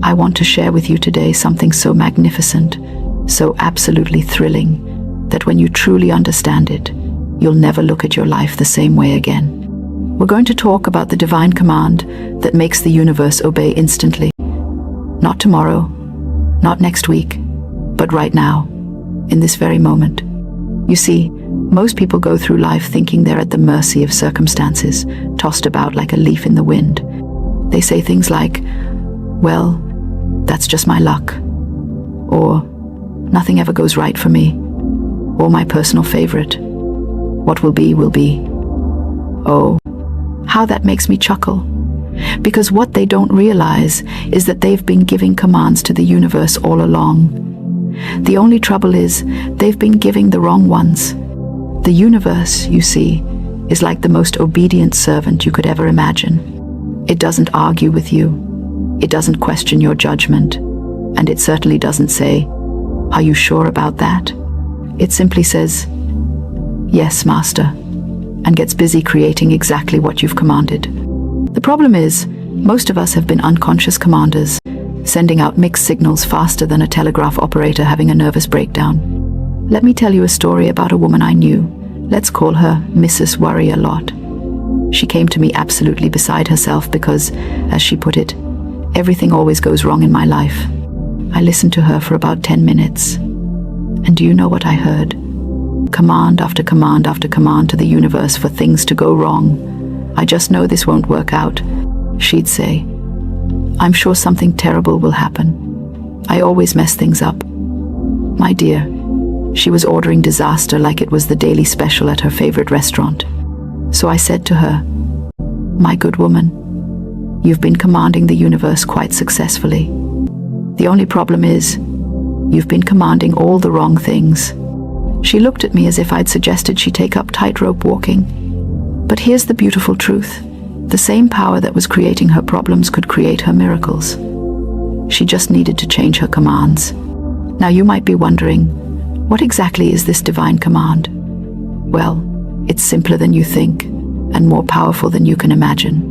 I want to share with you today something so magnificent, so absolutely thrilling, that when you truly understand it, you'll never look at your life the same way again. We're going to talk about the divine command that makes the universe obey instantly. Not tomorrow, not next week, but right now, in this very moment. You see, most people go through life thinking they're at the mercy of circumstances, tossed about like a leaf in the wind. They say things like, well, that's just my luck, or nothing ever goes right for me, or my personal favorite, what will be, will be. Oh, how that makes me chuckle. Because what they don't realize is that they've been giving commands to the universe all along. The only trouble is they've been giving the wrong ones. The universe, you see, is like the most obedient servant you could ever imagine. It doesn't argue with you. It doesn't question your judgment. And it certainly doesn't say, "Are you sure about that?" It simply says, "Yes, Master," and gets busy creating exactly what you've commanded. The problem is, most of us have been unconscious commanders, sending out mixed signals faster than a telegraph operator having a nervous breakdown. Let me tell you a story about a woman I knew. Let's call her Mrs. Worry-a-Lot. She came to me absolutely beside herself because, as she put it, everything always goes wrong in my life. I listened to her for about 10 minutes. And do you know what I heard? Command after command after command to the universe for things to go wrong. "I just know this won't work out," she'd say. "I'm sure something terrible will happen. I always mess things up." My dear, she was ordering disaster like it was the daily special at her favorite restaurant. So I said to her, "My good woman, you've been commanding the universe quite successfully. The only problem is, you've been commanding all the wrong things." She looked at me as if I'd suggested she take up tightrope walking. But here's the beautiful truth. The same power that was creating her problems could create her miracles. She just needed to change her commands. Now you might be wondering, what exactly is this divine command? Well, it's simpler than you think, and more powerful than you can imagine.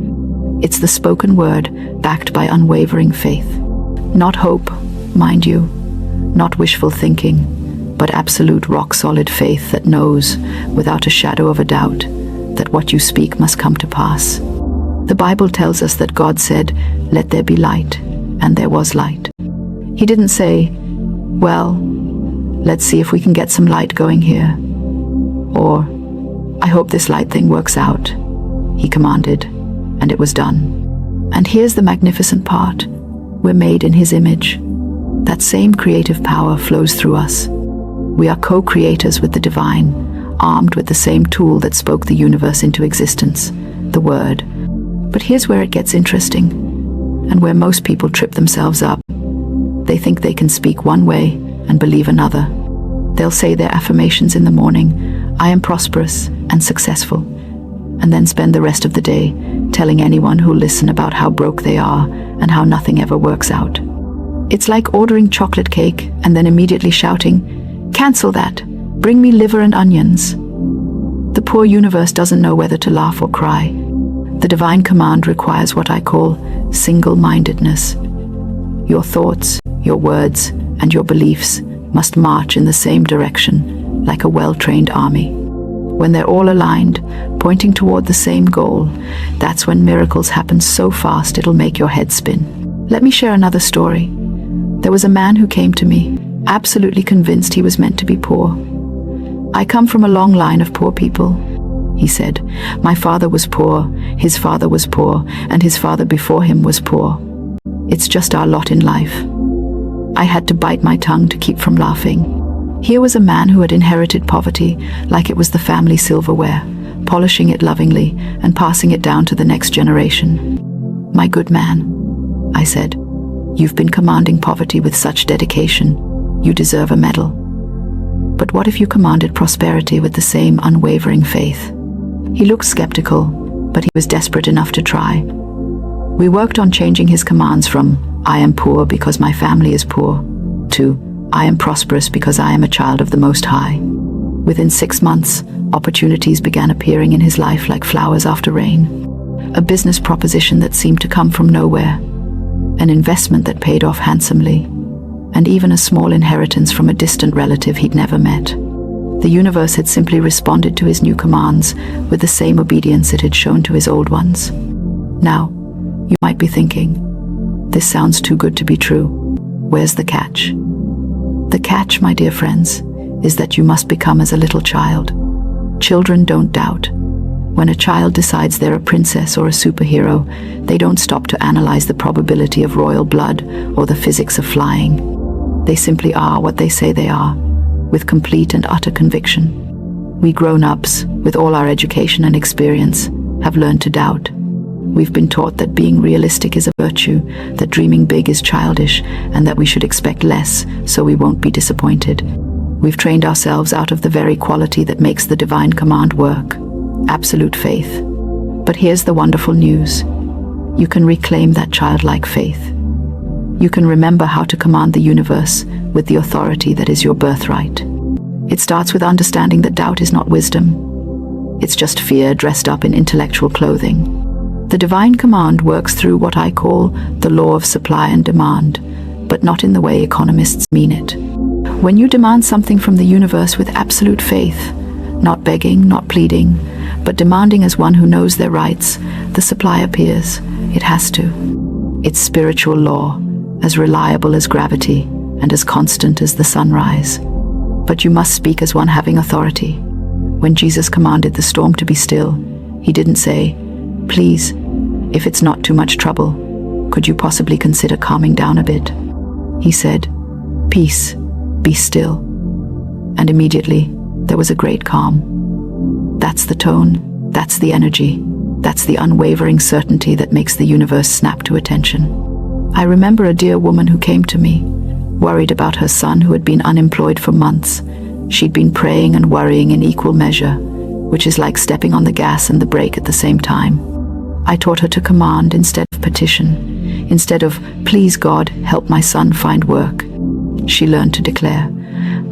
It's the spoken word backed by unwavering faith. Not hope, mind you, not wishful thinking, but absolute rock-solid faith that knows, without a shadow of a doubt, that what you speak must come to pass. The Bible tells us that God said, "Let there be light," and there was light. He didn't say, "Well, let's see if we can get some light going here," or, "I hope this light thing works out." He commanded, and it was done. And here's the magnificent part. We're made in His image. That same creative power flows through us. We are co-creators with the divine, armed with the same tool that spoke the universe into existence, the Word. But here's where it gets interesting, and where most people trip themselves up. They think they can speak one way and believe another. They'll say their affirmations in the morning, "I am prosperous and successful," and then spend the rest of the day telling anyone who'll listen about how broke they are and how nothing ever works out. It's like ordering chocolate cake and then immediately shouting, "Cancel that! Bring me liver and onions." The poor universe doesn't know whether to laugh or cry. The divine command requires what I call single-mindedness. Your thoughts, your words, and your beliefs must march in the same direction, like a well-trained army. When they're all aligned, pointing toward the same goal, that's when miracles happen so fast it'll make your head spin. Let me share another story. There was a man who came to me, absolutely convinced he was meant to be poor. "I come from a long line of poor people," he said. "My father was poor, his father was poor, and his father before him was poor. It's just our lot in life." I had to bite my tongue to keep from laughing. Here was a man who had inherited poverty like it was the family silverware, polishing it lovingly and passing it down to the next generation. "My good man," I said, "you've been commanding poverty with such dedication. You deserve a medal. But what if you commanded prosperity with the same unwavering faith?" He looked skeptical, but he was desperate enough to try. We worked on changing his commands from, "I am poor because my family is poor," to, "I am prosperous because I am a child of the Most High." Within 6 months, opportunities began appearing in his life like flowers after rain. A business proposition that seemed to come from nowhere. an investment that paid off handsomely, and even a small inheritance from a distant relative he'd never met. The universe had simply responded to his new commands with the same obedience it had shown to his old ones. Now, you might be thinking, this sounds too good to be true. Where's the catch? The catch, my dear friends, is that you must become as a little child. Children don't doubt. When a child decides they're a princess or a superhero, they don't stop to analyze the probability of royal blood or the physics of flying. They simply are what they say they are, with complete and utter conviction. We grown-ups, with all our education and experience, have learned to doubt. We've been taught that being realistic is a virtue, that dreaming big is childish, and that we should expect less so we won't be disappointed. We've trained ourselves out of the very quality that makes the divine command work: absolute faith. But here's the wonderful news. You can reclaim that childlike faith. You can remember how to command the universe with the authority that is your birthright. It starts with understanding that doubt is not wisdom. It's just fear dressed up in intellectual clothing. The divine command works through what I call the law of supply and demand, but not in the way economists mean it. When you demand something from the universe with absolute faith, not begging, not pleading, but demanding as one who knows their rights, the supply appears. It has to. It's spiritual law, as reliable as gravity and as constant as the sunrise. But you must speak as one having authority. When Jesus commanded the storm to be still, he didn't say, "Please, if it's not too much trouble, could you possibly consider calming down a bit?" He said, "Peace, be still." And immediately, there was a great calm. That's the tone, that's the energy, that's the unwavering certainty that makes the universe snap to attention. I remember a dear woman who came to me, worried about her son who had been unemployed for months. She'd been praying and worrying in equal measure, which is like stepping on the gas and the brake at the same time. I taught her to command instead of petition. Instead of, "Please God, help my son find work," she learned to declare,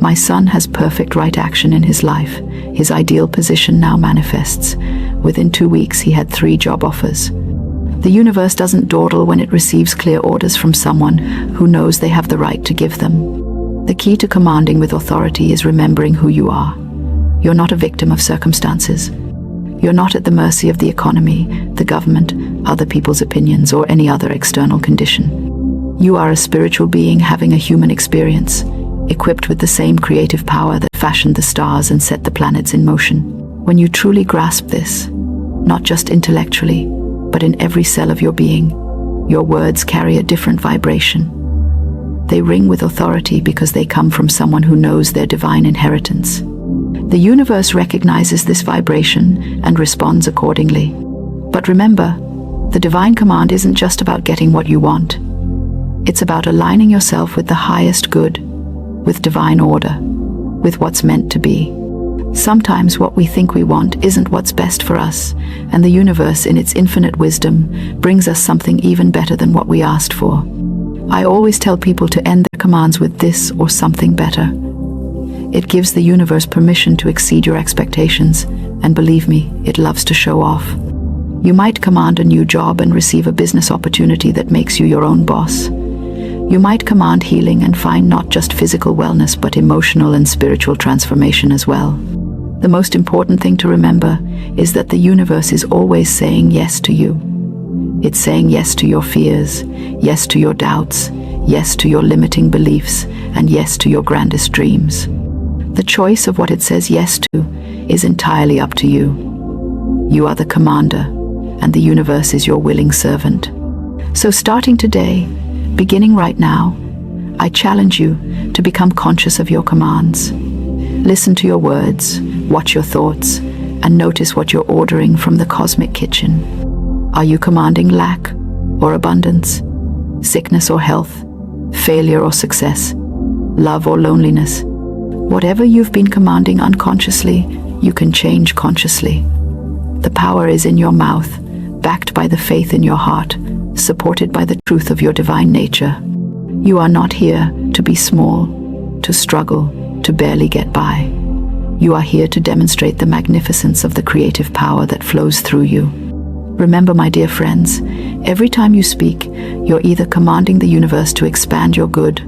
"My son has perfect right action in his life. His ideal position now manifests." Within 2 weeks, he had 3 job offers. The universe doesn't dawdle when it receives clear orders from someone who knows they have the right to give them. The key to commanding with authority is remembering who you are. You're not a victim of circumstances. You're not at the mercy of the economy, the government, other people's opinions, or any other external condition. You are a spiritual being having a human experience, equipped with the same creative power that fashioned the stars and set the planets in motion. When you truly grasp this, not just intellectually, but in every cell of your being, your words carry a different vibration. They ring with authority because they come from someone who knows their divine inheritance. The universe recognizes this vibration and responds accordingly. But remember, the divine command isn't just about getting what you want. It's about aligning yourself with the highest good, with divine order, with what's meant to be. Sometimes what we think we want isn't what's best for us, and the universe, in its infinite wisdom, brings us something even better than what we asked for. I always tell people to end their commands with this or something better. It gives the universe permission to exceed your expectations, and believe me, it loves to show off. You might command a new job and receive a business opportunity that makes you your own boss. You might command healing and find not just physical wellness but emotional and spiritual transformation as well. The most important thing to remember is that the universe is always saying yes to you. It's saying yes to your fears, yes to your doubts, yes to your limiting beliefs, and yes to your grandest dreams. The choice of what it says yes to is entirely up to you. You are the commander, and the universe is your willing servant. So starting today, beginning right now, I challenge you to become conscious of your commands. Listen to your words, watch your thoughts, and notice what you're ordering from the cosmic kitchen. Are you commanding lack or abundance, sickness or health, failure or success, love or loneliness? Whatever you've been commanding unconsciously, you can change consciously. The power is in your mouth, backed by the faith in your heart, supported by the truth of your divine nature. You are not here to be small, to struggle, to barely get by. You are here to demonstrate the magnificence of the creative power that flows through you. Remember, my dear friends, every time you speak, you're either commanding the universe to expand your good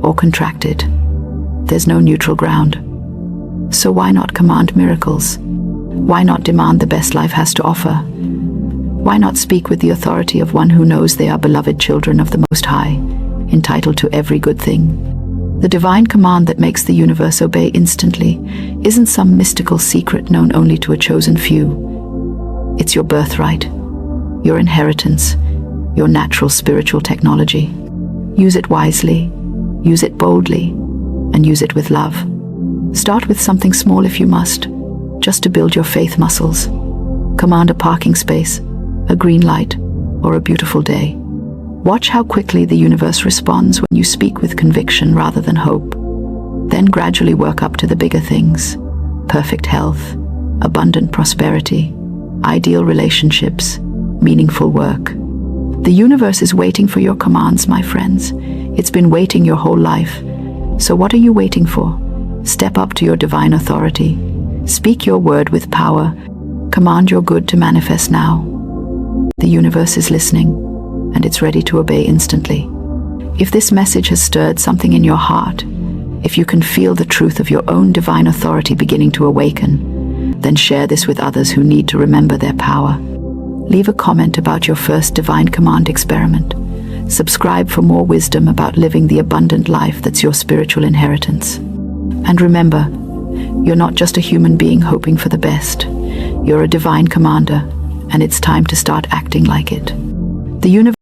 or contract it. There's no neutral ground. So why not command miracles? Why not demand the best life has to offer? Why not speak with the authority of one who knows they are beloved children of the Most High, entitled to every good thing? The divine command that makes the universe obey instantly isn't some mystical secret known only to a chosen few. It's your birthright, your inheritance, your natural spiritual technology. Use it wisely, use it boldly, and use it with love. Start with something small if you must, just to build your faith muscles. Command a parking space, a green light, or a beautiful day. Watch how quickly the universe responds when you speak with conviction rather than hope. Then gradually work up to the bigger things: perfect health, abundant prosperity, ideal relationships, meaningful work. The universe is waiting for your commands, my friends. It's been waiting your whole life. So what are you waiting for? Step up to your divine authority. Speak your word with power. Command your good to manifest now. The universe is listening, and it's ready to obey instantly. If this message has stirred something in your heart, if you can feel the truth of your own divine authority beginning to awaken, then share this with others who need to remember their power. Leave a comment about your first divine command experiment. Subscribe for more wisdom about living the abundant life that's your spiritual inheritance. And remember, you're not just a human being hoping for the best. You're a divine commander, and it's time to start acting like it. The universe